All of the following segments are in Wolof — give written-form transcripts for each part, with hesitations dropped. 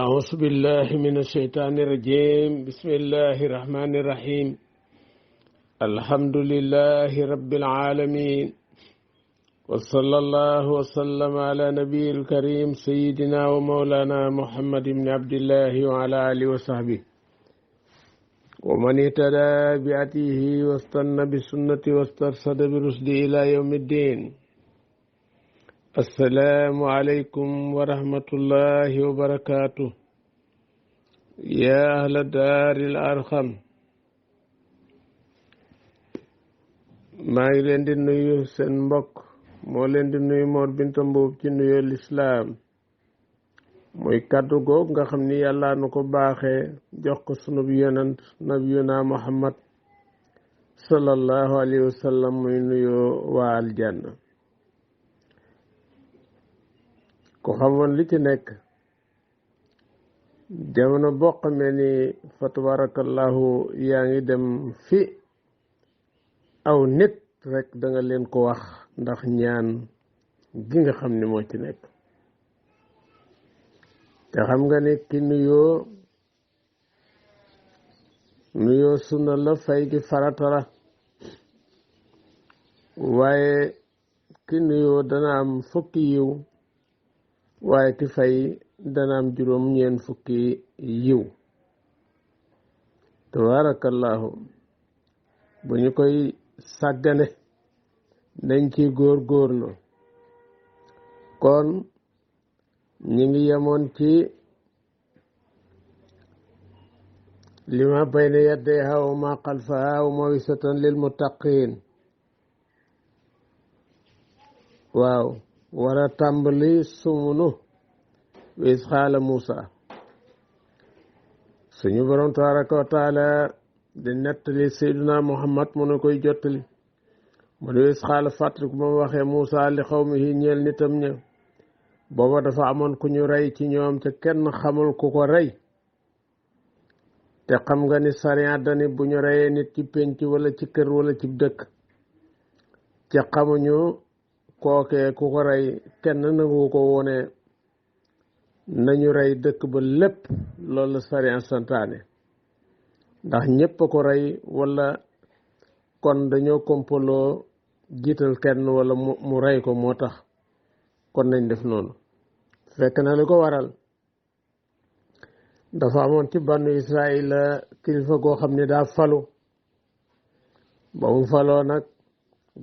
أعوذ بالله من الشيطان الرجيم بسم الله الرحمن الرحيم الحمد لله رب العالمين وصلى الله وسلم على نبي الكريم سيدنا ومولانا محمد بن عبد الله وعلى آله وصحبه ومن اهتدى بهديه واستنى بسنته واسترشد برشده إلى يوم الدين. السلام عليكم ورحمة الله وبركاته يا أهل دار الأرقم. maa ngi leen di nuyu seen mbokk moo leen di nuyu Mor Binta Mbuub ci nuyu lislaam muy kàddu goog nga xam ni yàlla nu ko baaxee jox ko sunub yonent nabiyuna Muhammad sallallahu alayhi wa sallam muy nuyu waa aljanna. ku xamoon li ci nekk jamono boo xamee ni fa tabarakallahu yaa ngi dem fi aw nit rek da nga leen ko wax ndax ñaan gi nga xam ni moo ci nekk. te xam nga ni ki nuyoo sunna la, fay gi farata la, waaye ki nuyoo dana am fukki yiw waaye ki fay dana am juróom-ñeent fukki yiw. tabarakallahu bu ñu koy sàggane dañ ci góorgóorlu. kon ñi ngi yemoon ci lima bayna yadayha wa ma xalfaha wa mawisatan lil muttaqin. waaw war a tàmbali sumunu wis xaala Musa. suñu borom tabaraka wa taala di nettali Seydina Muhammad mu ne koy jottali mu ne wis xaala fàttaliku ba mu waxee Musa li xawmihi ñeel nitam ña. booba dafa amoon ku ñu rey ci ñoom te kenn xamul ku ko rey. te xam nga ni sariya dani bu ñu reyee nit ci pénc wala ci kër wala ci dëkk te xamuñu kookee ku ko rey kenn nangu ko wone nañu rey dëkk ba lépp. loolu sariya santaane ndax ñépp a ko rey wala kon dañoo kompaloo jiital kenn wala mu rey ko moo tax kon nañ def noonu. fekk na li ko waral dafa amoon ci banu Israila kilifa goo xam ne daa falu. ba mu faloo nag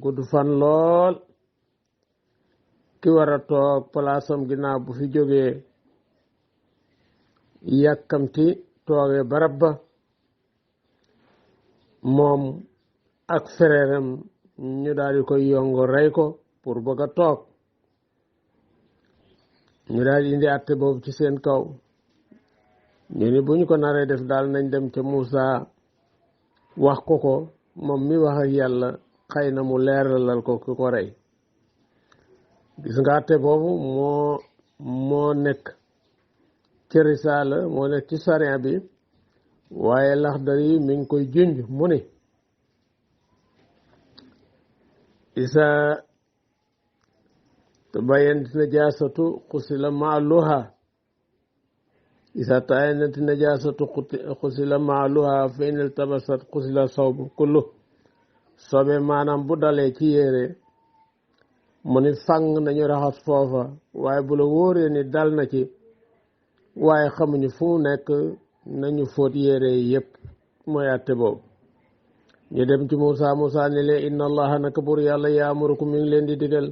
gudd fan lool. ki war a toog palaasam ginnaaw bu fi jógee yàkkamti toogee barab ba moom ak fereeram ñu daal di koy yongo rey ko pour bëgg a toog. ñu daal di indi àtte boobu ci seen kaw. ñu ni bu ñu ko naree def daal nañ dem ca Musa wax ko moom mi wax ak yàlla xëy na mu leeralal ko ki ko rey. gis nga àtte boobu moo nekk ci risaala moo nekk ci sariya bi, waaye Laxdari mi ngi koy junj mu ni isa tabayyanat najaasatu xusila maaluha isa tabayyanat najaasatu xusila maaluha fa in iltabasat xusila sawbu kullu. sobe maanaam bu dalee ci yére mu ni fang nañu raxas foofa, waaye bu la wóoree ni dal na ci waaye xamuñu fu mu nekk nañu fóot yére yépp. mooy àtte boobu. ñu dem ci Musa ni leen inna allaha naka bur yàlla yaamurukum mi ngi leen di digal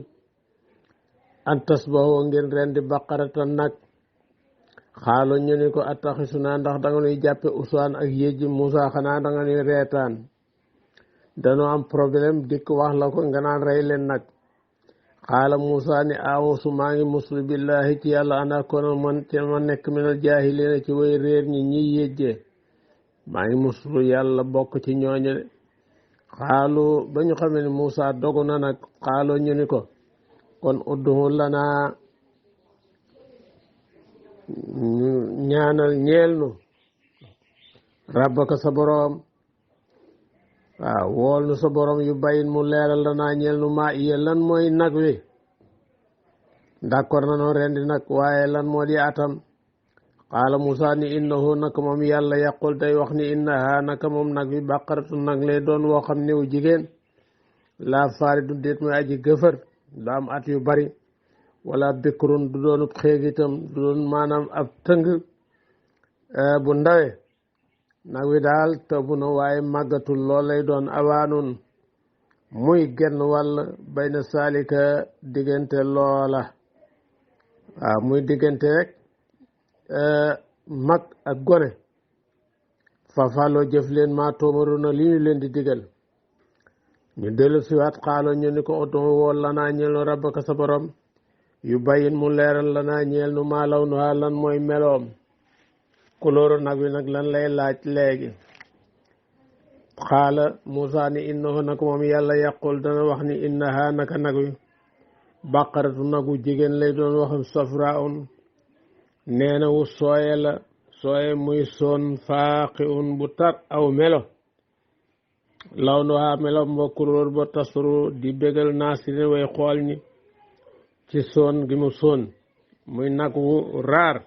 an tasbahu ngeen rendi baqaratan nag. xaalo ñu ni ko attaxisuna ndax danga nuy jàppe uswaan ak yéjji. Musa xanaa danga nuy reetaan, danoo am problème dikk wax la ko nga naan rey leen nag. xaala Musa ni awusu maa ngi muslu billahi ci yàlla ana kono ma nekk minal jaahiliina ci way réer ñi ñiy yéjjee. maa ngi muslu yàlla bokk ci ñooñu de. xaalu ba ñu xamee ni Musa dogu na nag xaaloo ñu ni ko kon uddu lana ñaanal ñeel nu rabbaka sa boroom. waaw wool nu sa boroom yu bayin mu leeral lanaa ñeel nu maa iya lan mooy nag wi. d'accord na noo rendi nag waaye lan moo di atam. qaala Musaa ni innahu naka moom yàlla yaqul day wax ni innaha naka moom nag bi baqaratu nag lay doon woo xam ne wu jigéen laa faaridu déet muy aji gëfër du am at yu bari wala bikrun du doonub xéeg itam du doon maanaam ab tëng bu ndawe nag wi daal tëbu na waaye màggatul lool lay doon awaanun muy genn wàll bayna saalika diggante loola waaw muy diggante rek mag ak gone fafaloo jëf leen maa toomaruna li ñu leen di digal ñu dellu siwaat xaalo ñu ni ko oto wool lanaa ñeel nu rabbaka sa borom yu bayin mu leeral lanaa ñeel nu maa law nu lan mooy meloom kulóoru nag wi nag lan lay laaj léegi xaala Musaa ni innahu nag moom yàlla yaqul dana wax ni innaha naka nag wi baqaratu nagu jigéen lay doon waxam safraun nee na wu sooye la sooye muy soon faaqi un bu tar aw melo law nu haa melo mba kulóor ba tasru di bégal naasiri way xool ñi ci soon gi mu soon muy nag wu raar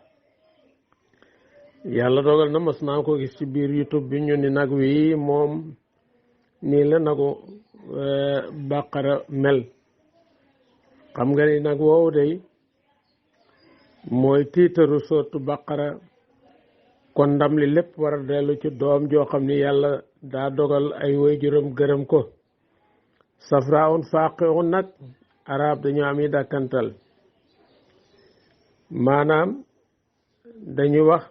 yàlla dogal na mas naa ko gis ci biir YouTube bi ñu ni nag wi moom nii la nagu baqara mel xam nga ni nag woowu day mooy tiitaru sootu baqara kon ndam li lépp war a dellu ci doom joo xam ni yàlla daa dogal ay waajuram gërëm ko safraun faqiun nag arab dañu am yi dàkkantal maanaam dañuy wax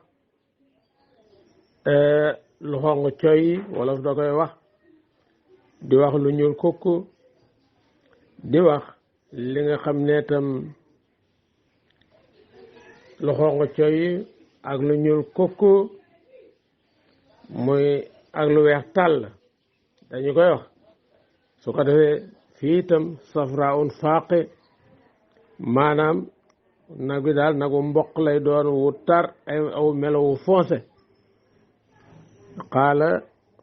lu xong coy wolof da koy wax di wax lu ñuul kukk di wax li nga xam ne tam lu xong coy ak lu ñuul kukk muy ak lu weex tàll dañu koy wax su ko defee fii itam safraun faaqi maanaam nag bi daal nagu mboq lay doon wu tar ay aw melo wu foncé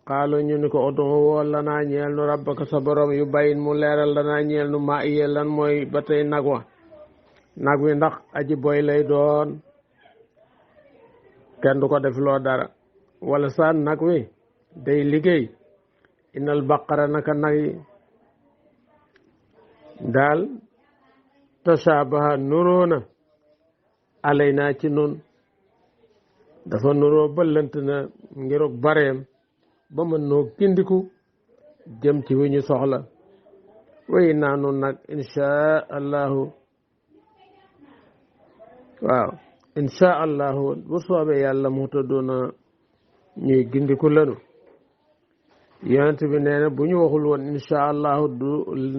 xaalo ñu ni ko oto wool lanaa ñeel nu rabbaka sa borom yu bayin mu leeral lanaa ñeel nu maa iyee lan mooy ba tey nag wa nag wi ndax aji boy lay doon kenn du ko def loo dara wala saan nag wi day liggéey inal baqara naka nag yi daal tashabaha nuróona alay naa ci nun dafa nuroo bëllant na ngirug bareem ba mën noo gindiku jëm ci wi ñu soxla way naa nun nag inshaa allahu waaw inshaa allahu bu soobee yàlla mu tëddoona ñuy gindiku lanu yonent bi nee na bu ñu waxul woon inshaa allahu du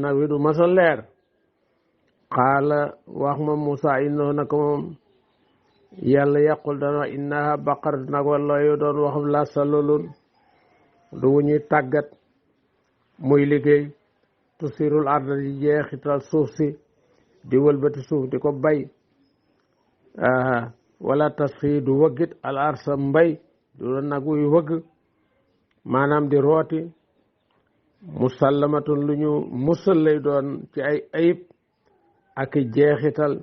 nag wi du masa leer xaala wax ma Musaa innahu naka moom yàlla yàqul dana wax innaha baqarat nag wala yu doon wax la salulun du wu ñuy tàggat muy liggéey tusirul arda di jeexital suuf si di wëlbati suuf di ko bay wala tasxi du wëggit al arsa mbay du doon nag wuy wëgg maanaam di rooti musallamatun lu ñu musal lay doon ci ay ayib ak jeexital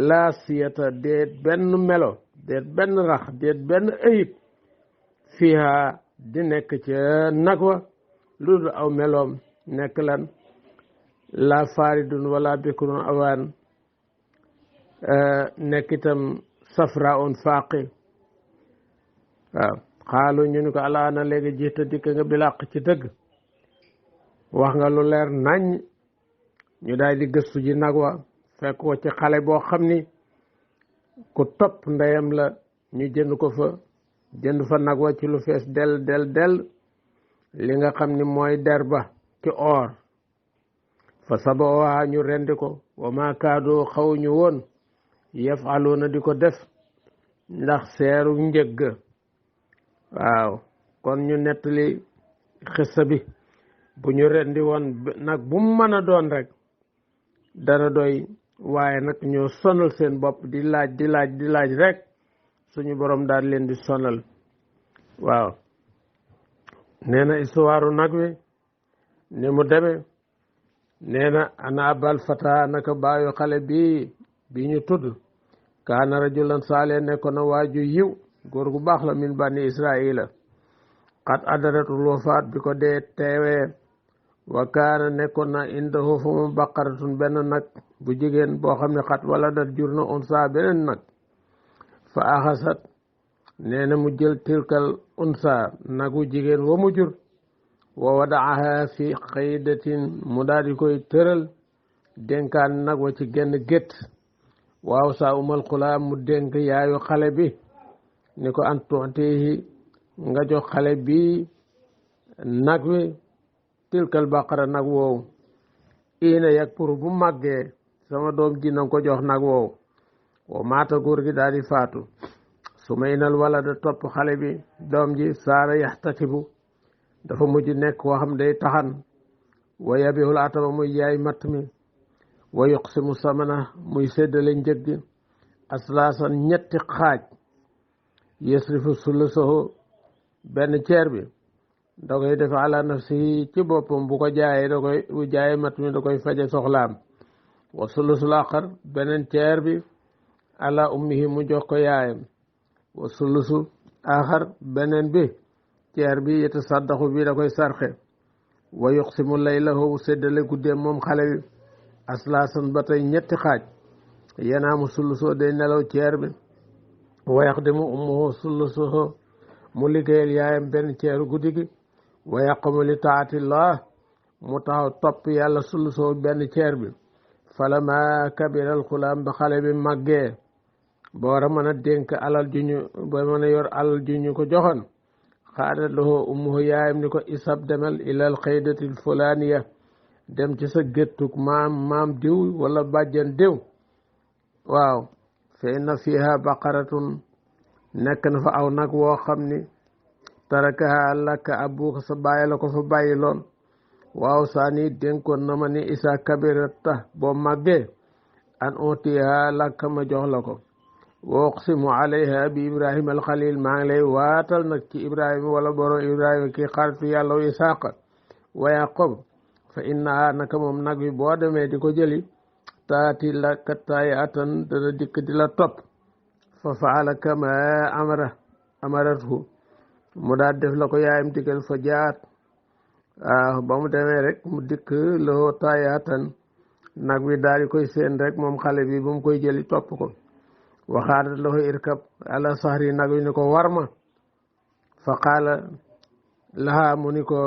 laa siyata déet benn melo déet benn rax déet benn ayib fiha di nekk ca nag wa lu dul aw meloom nekk lan la faridun wala bikrun awaan nekk itam safraun faaqi waaw xaalu ñu ni ko alaana léegi jiita dikk nga bilàq ci dëgg wax nga lu leer nañ ñu daal di gëstu ji nag wa fekk ko ci xale boo xam ni ku topp ndeyam la ñu jënd ko fa jënd fa nag wa ci lu fees del li nga xam ni mooy der ba ci or fa sabawaa ñu rendi ko wa ma kaadoo xawuñu woon yafaluuna di ko def ndax seeru njëgg waaw kon ñu nettali xissa bi bu ñu rendi woon nag bu mu mën a doon rek dana doy waaye nag ñoo sonal seen bopp di laaj rek suñu borom daal leen di sonal waaw nee na histoire nag wi ni mu demee nee na ana abal fata naka baayu xale bi ñu tudd kaana rajulan saalihan nekkoon na waaju yiw góor gu baax la min bani israila qad adaratul wafaat bi ko dee teewee wa kaana nekkoon na indahu fa mu baqaratun benn nag bu jigéen boo xam ne xat wala dat jur na unsa beneen nag fa axasat nee na mu jël tilkal unsa nagu jigéen wa mu jur wa wadaaha fi qaydatin mu daal di koy tëral dénkaan nag wa ci genn gétt waaw saa umal xulaam mu dénk yaayu xale bi ni ko an tuutihi nga jox xale bi nag wi tilkal baqara nag woowu ina yak pour bu màggee sama doom ji na ko jox nag woowu wa maata góor gi daal di faatu su ma inal wala da topp xale bi doom ji saara yaxtatibu dafa mujj nekk koo xam day taxan wa yabihul atama muy yaay matt mi wa yuqsimu samana muy séddale njëg gi aslaasan ñetti xaaj yasrifu sulusahu benn ceer bi da koy def ala nafsihi ci boppam bu ko jaayee bu jaayee matt mi da koy faje soxlaam wa sulusul aqar beneen ceer bi ala ummihi mu jox ko yaayam wa sulusu axar beneen bi ceer bi yetasaddaxu bi da koy sarxe wa yuqsimu laylahu séddale guddeem moom xale bi aslaasan ba tey ñetti xaaj yanaamu sulusoo day nelaw ceer bi wa yaxdimu ummuhu sulusuhu mu liggéeyal yaayam benn ceeru guddi gi wa yaqumu li taatillah mu taxaw topp yàlla sulusoo benn ceer bi falama kabiral xulaam ba xale bi màggee ba war a mën a dénk alal ju ñu ba mën a yor alal ju ñu ko joxoon xaadat lahu ummuhu yaayam ni ko isab demal ilal xaydatil fulaniya dem ci sa géttug maam diw wala bàjjan diw waaw fa inna fiha baqaratun nekk na fa aw nag woo xam ni tarakaha laka abuka sa bàyyi la ko fa bàyyi loon waaw saani dénkoon na ma ni isa kabirata boo màggee an utiha laka ma jox la ko wa uqsimu alayha bi ibrahima alxalil maa ngi lay waatal nag ci ibrahima wala borom ibrahima kii xaritu yàlla wa isaaqa wa yaqub fa innaha naka moom nag wi boo demee di ko jëli taati la kattaay atan dana dikk di la topp fa faala kama amarathu mu daal def la ko yaayam digal fa jaat ba mu demee rek mu dikk loo taay atan nag wi daal di koy seen rek moom xale bi ba mu koy jëli topp ko waxaadat lahu irkab ala sahri nag wi ni ko warma fa qaala laha mu ni ko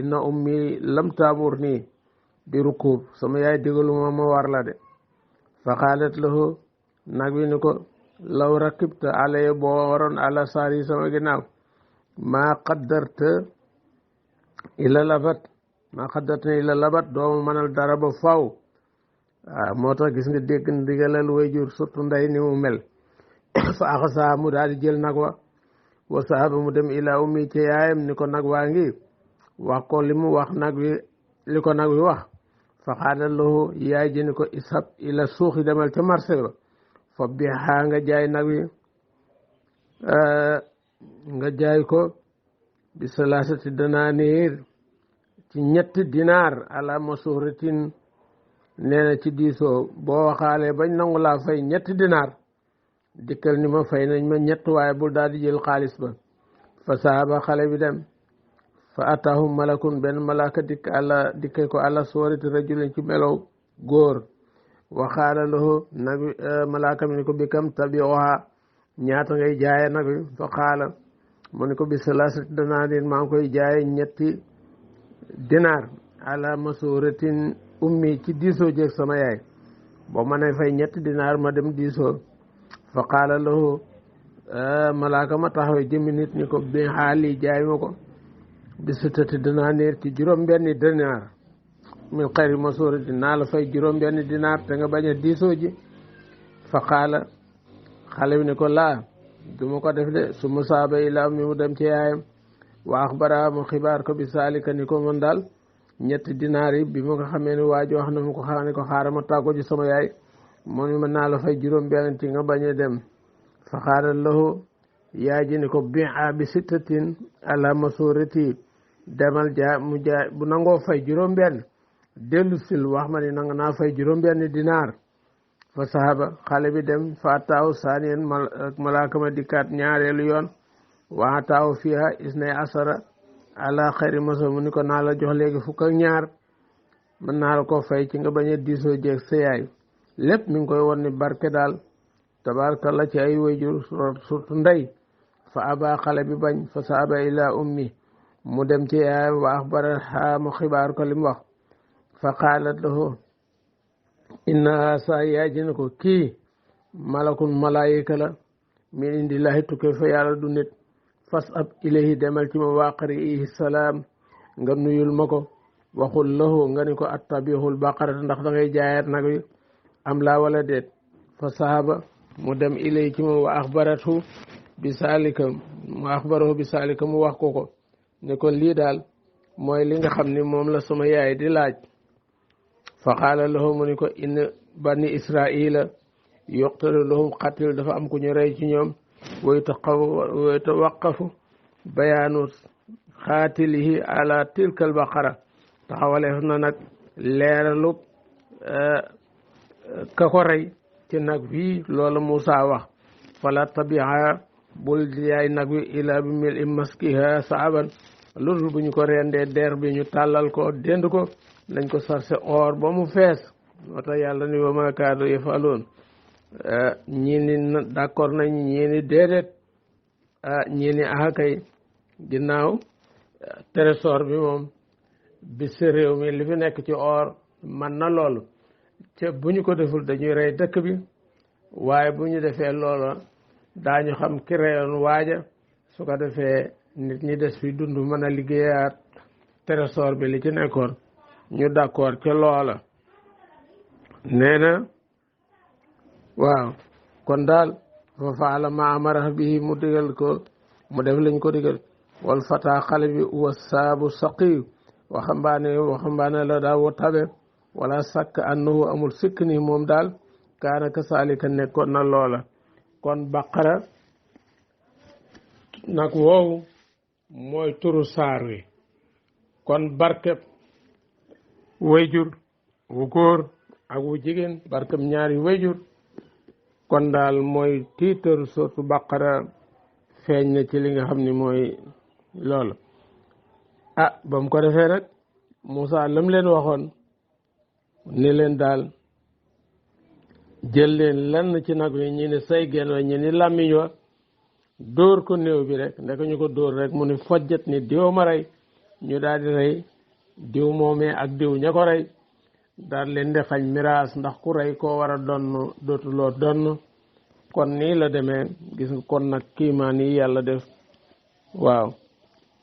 inna ummi lam taamur nii bi rukub sama yaay digaluma ma war la de fa qaalat lahu nag wi ni ko law rakibta alaya boo waroon ala sahri sama ginnaaw maa qaddarta ila labat dooma mënal dara ba faw moo tax gis nga dégg ndigalal wayjur surtout nday ni mu mel fa axasa mu daal di jël nag wa sahaba mu dem ila ummi ci yaayam ni ko nag waa ngi wax ko li mu wax nag wi li ko nag wi wax fa xaadal lahu yaay ji ni ko ishab ila suuxi demal ca marché ba fa bihaa nga jaay nag wi nga jaay ko bi salaasati danaaniir ci ñetti dinaar ala masuratin nee na ci diisoo boo waxaalee bañ nangu laa fay ñetti dinaar dikkal ni ma fay nañ ma ñett waaye bul daal di jël xaalis ba fa saaba xale bi dem fa atahum malakun benn malaka dikke ko àlla suurati rajulin ci melow góor waxaala lahu nag malaka mi ni ko bikam tabiuha ñaata ngay jaaye nag wi fa xaala mu ni ko bi salaasati danaaniir maa ngi koy jaaye ñetti dinaar ala masuratin ummi ci diisoo jeeg sama yaay boo ma ne fay ñetti dinaar ma dem diisoo fa qaala lahu malaaka ma taxaw jëmmi nit ni ko bi xaali jaay ma ko bi sittati danaaniir ci juróom benni dinaar min xayri masuratin naa la fay juróom benni dinaar te nga bañ a diisoo ji fa qaala xale bi ni ko laa duma ko def de su ma saaba ilaa mi mu dem ci yaayam wa axbara mu xibaar ko bi saalika ni ko man daal ñetti dinaar yi bi ma ko xamee ne waa ji wax na ma ko xam ne ko xaaral ma tàggoo ci sama yaay moom ma naa la fay juróom benn ti nga bañ a dem fa xaaral lahu yaay ji ni ko bi sittatin ala masurati demal mu jaay bu nangoo fay juróom benn dellu sil wax ma ni nanga naa fay juróom benn dinaar fa sahaba xale bi dem fa taaw saaniyan malaaka ma dikkaat ñaareelu yoon waa taaw fiha isnay asara ala xayri masa mu ni ko naa la jox léegi fukk ak ñaar mën naa la ko fay ci nga bañ a diisoo jeeg sa yaay lépp mi ngi koy won ni barke daal tabaarkalla ci ay wayjur surtout ndey fa aba xale bi bañ fa saaba ila ummi mu dem ci yaay wa axbaraha mu xibaar ko li mu wax fa qaalat lahu inna sa yaay ji ne ko kii malakun malaayika la min indillahi tukkee fa yàlla du nit fas ab ilayhi demal ci ma waqari salaam nga nuyul ma ko waxul lahu nga ni ko attabihul baqarata ndax da ngay jaayaat nag wi am laa wala déet fa sahaba mu dem ilayhi ci moom wa axbaratu bi saalika mu wax ko ne ko lii daal mooy li nga xam ni moom la sama yaay di laaj fa qaala lahu mu ni ko inna bani israila yuqtalu lahum qatil dafa am ku ñu rey ci ñoom wa yatawaqqafu bayaanu xaatilihi ala tilkal baqara taxawaleef na nag leeralu ka ko rey ci nag bii loolu Moussa wax fala tabiha bul yaay nag wi ila bi mil i maskiha saaban loolu bu ñu ko rendee der bi ñu tàllal ko dend ko nañ ko sarse or ba mu fees moo tax yàlla ni wa ma kaadu yafaloon ñii ni d'accord nañ ñii ni déedéet ñii ni ahakay ginnaaw trésor bi moom bi si réew mi li fi nekk ci or man na loolu ca bu ñu ko deful dañuy rey dëkk bi waaye bu ñu defee loola daañu xam ki reyoon waaja su ko defee nit ñi des fi dund mën a liggéeyaat trésor bi li ci nekkoon ñu d'accord ca loola nee na waaw kon daal fa faala ma amara bi mu digal ko mu def lañ ko digal wal fata xale bi wa saabu saqiyu waxambaane la daal wa tabe wala sakk annahu amul sikk ni moom daal kaana ka saalika nekkoon na loola kon baqara nag woowu mooy turu saar wi kon barkeb wayjur wu góor ak wu jigéen barkeb ñaari wayjur kon daal mooy tiitaru sootu baqara feeñ na ci li nga xam ni mooy loolu ba mu ko defee nag Moussa lam leen waxoon ni leen daal jël leen lenn ci nag wi ñi ni say gen wa ñi ni làmmiñ wa dóor ko néew bi rek ndeka ñu ko dóor rek mu ni fojjat ni diw ma rey ñu daal di rey diw moomee ak diw ña ko rey daal leen di xañ miraas ndax ku rey koo war a donn dootuloo donn kon nii la demee gis nga kon nag kiimaan yi yàlla def waaw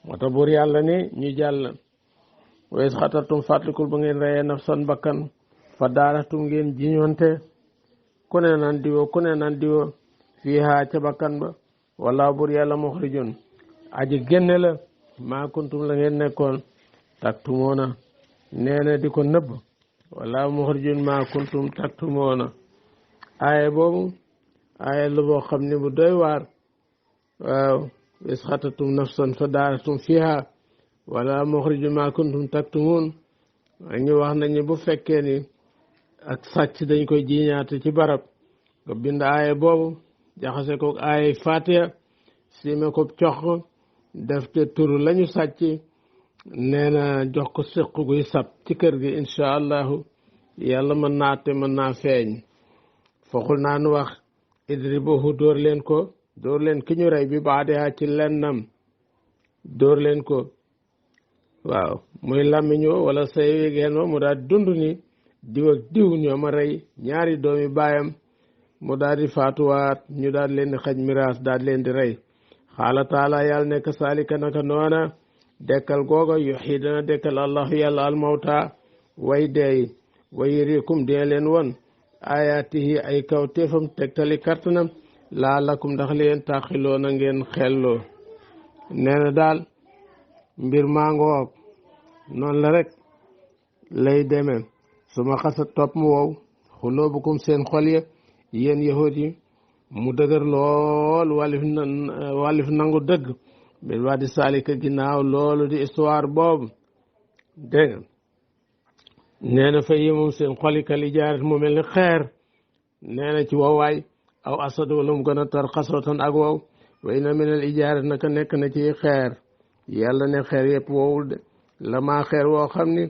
moo tax buur yàlla ni ñu jàll wees xatatum fàttalikul ba ngeen reyee nafsan bakkan fa daaratum ngeen jiñoonte ku ne naan diwo fii haa ca bakkan ba wala buur yàlla muxrijun aji génne la maa kuntum la ngeen nekkoon taktumoona nee na di ko nëbb wala muxrijun maa kuntum taktumoona aaya boobu aaya la boo xam ne bu doy waar waaw is xatatum nafsan fa daaratum fiha wala muxrijun maa kuntum taktumoon ñu wax nañu bu fekkee ni ak sàcc dañ koy jiñaate ci barab nga bind aaya boobu jaxase ko aaya fatiha siime ko cox def te turu lañu sàcc nee na jox ko séq guy sab ci kër gi incha allahu yàlla mën naa te mën naa feeñ foxul naa nu wax idribuhu dóor leen ki ñu rey bi baadiha ci lennam dóor leen ko waaw muy làmmiñu wala say geen wa mu daal dund ni diw ak diw ñoo ma rey ñaari doomi baayam mu daal di faatuwaat ñu daal leen di xaj miraas daal leen di rey xaala taala yàlla nekk saalika naka noona dekkal googa yuxyi dana dekkal allahu yàlla almawta way deey way yurikum dina leen won ayaatihi ay kaw téefam tegtali kartanam laalakum ndax leen taxiloo na ngeen xelloo nee na daal mbir maa ngoog noonu la rek lay demee su ma xasa topp mu wow xuloobukum seen xol ya yéen yahud yi mu dëgër lool walif nangu dëgg bil waa di saalika ginnaaw loolu di histoire boobu dégg nga nee na fa yémoom seen xol yi kali jaaret mu mel ni xeer nee na ci wawaay aw asad wala mu gën a tar xasootan ak wow wa inna min al ijaara naka nekk na ci xeer yàlla ne xeer yëpp wowul de la maa xeer woo xam ni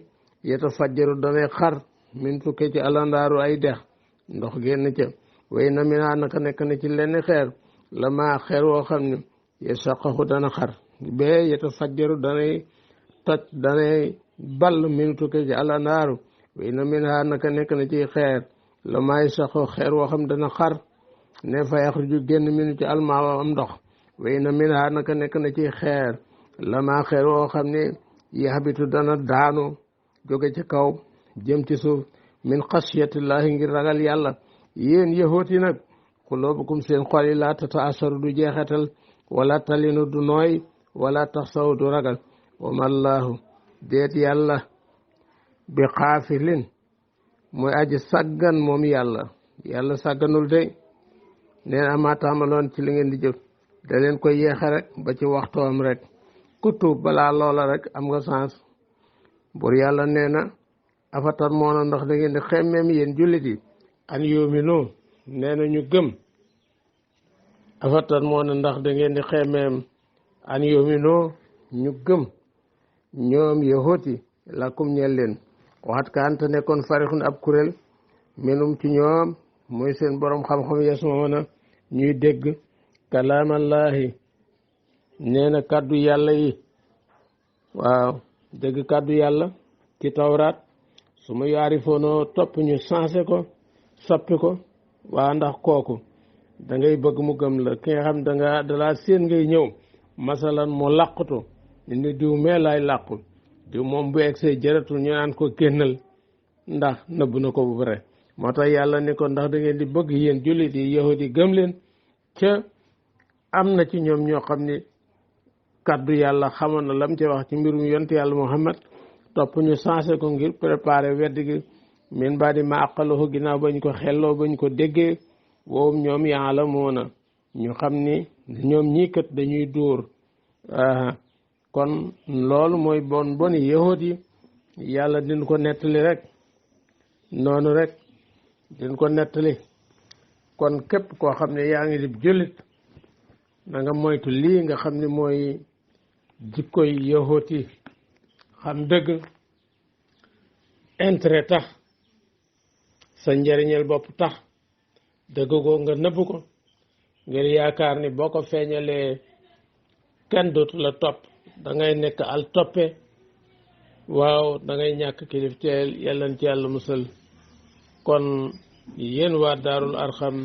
yeta fajjaru danay xar min tukkee ci alandaaru ay dex ndox génn ca wa inna minhaa naka nekk na ci lenn xeer la maa xeer woo xam ni yashaqqaqu dana xar bee yeta fajjaru danay toj danay ball min tukkee ci alandaaru wa inna minhaa naka nekk na ci xeer la maa yashaqqaqu xeer woo xam dana xar ne fa yaxruju génn minu ci almaa am ndox wa inna minhaa naka nekk na ci xeer la maa xeer woo xam ne yahbitu dana daanu jóge ci kaw jëm ci suuf min xasiyatillahi ngir ragal yàlla yéen yahuud yi nag xuloobukum seen xol yi laa tataasaru du jeexatal wala talinu du nooy wala taxsaw du ragal wa mallaahu déet yàlla bi xaafilin mooy aji sàggan moom yàlla sàgganul day neen amaa taamaloon ci li ngeen di jëf da leen koy yeexe rek ba ci waxtoom rek ku tuub balaa loola rek am nga sens bur yàlla nee na afatar moona ndax da ngeen di xemmeem yéen jullit yi an yuuminu nee na ñu gëm afatar moona ndax da ngeen di xemmeem an yuuminu ñu gëm ñoom yahuud yi lakum ñeel leen waxat ka anta nekkoon farixun ab kuréel menum ci ñoom mooy seen borom xam-xam yasmauna ñuy dégg kalaamallaahi nee na kàddu yàlla yi waaw dégg kàddu yàlla ci tawraat su ma yaarifoonoo topp ñu sensé ko soppi ko waa ndax kooku da ngay bëgg mu gëm la ki nga xam dalaa seen ngay ñëw masalan mu làqutu ni diw mee laay làqu diw moom bu egsee jëratul ñu naan ko génnal ndax nëbb na ko bu bare moo tax yàlla ni ko ndax da ngeen di bëgg yéen jullit yi yahud yi gëm leen ca am na ci ñoom ñoo xam ni kaddu yàlla xamoon na lam ci wax ci mbirum yonent yàlla Muhammad topp ñu sensé ko ngir préparer wedd gi min ba di ma aqaluhu ginnaaw bañ ko xelloo bañ ko déggee woowum ñoom yaalamuuna ñu xam ni ñoom ñii kat dañuy dóor kon loolu mooy boni yahud yi yàlla din ko nettali rek noonu rek din ko nettali kon képp koo xam ne yaa ngi di jullit na nga moytu lii nga xam ne mooy jikkoy yahud yi xam dëgg intérêt tax sa njëriñal bopp tax dëgg ko nga nëbb ko ngir yaakaar ni boo ko feeñalee kenn dootu la topp da ngay nekk al toppe waaw da ngay ñàkk kilifteel yàlla na ci yàlla musal kon yéen waa Daarul Arxam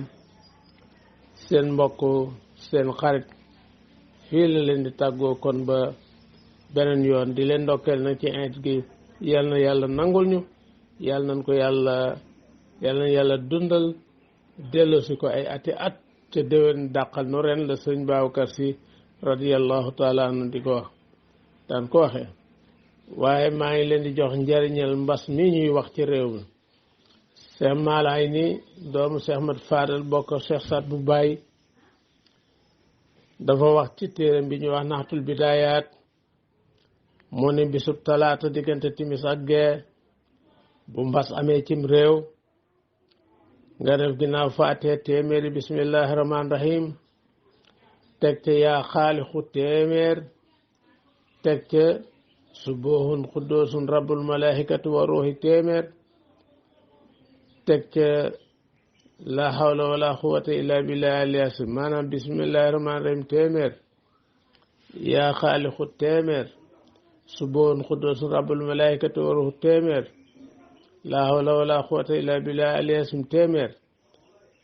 seen mbokk seen xarit fii la leen di tàggoo kon ba beneen yoon di leen ndokkeel nag ci int gi yal na yàlla nangul ñu yal nañ ko yàlla dundal delloosi ko ay ati at te déwén dàqal nu ren la sëñ Babacar Si radiyallahu taala anu di ko wax daan ko waxee waaye maa ngi leen di jox njariñal mbas mi ñuy wax ci réew mi Cheikh Maalaay ni doomu Cheikh Mat Fadal bokk Cheikh Saad bu Baay dafa wax ci téeram bi ñuy wax naxtul bidaayaat mu ne bisub talaata diggante timis ak gee bu mbas amee cim réew nga def ginnaaw faatee téeméeri bismillahi rahmaani rahim teg ca yaa xaalixu téeméer teg ca subuhun quddoosun rabbul malaikatu wa ruuxi téeméer teg ca la hawla wala quwwata illa billahi aliyasim maanaam bismillahi rahmaani rahim téeméer yaa xaalixu téeméer subuhun quddoosun rabbul malaikatu wa ruuxi téeméer la hawla wala quwwata illa billahi aliyasim téeméer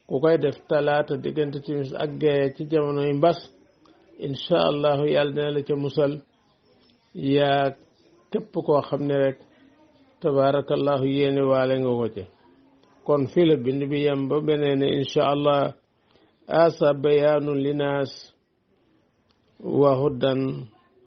ku koy def talaata diggante timis ak gee ci jamonoy mbas incha allahu yàlla dina la ca musal yaa képp koo xam ne rek tabaarakallahu yéene waale nga ko ca kon fii la bind bi yem ba beneen incha allah asa bayaanun linaas wa hudan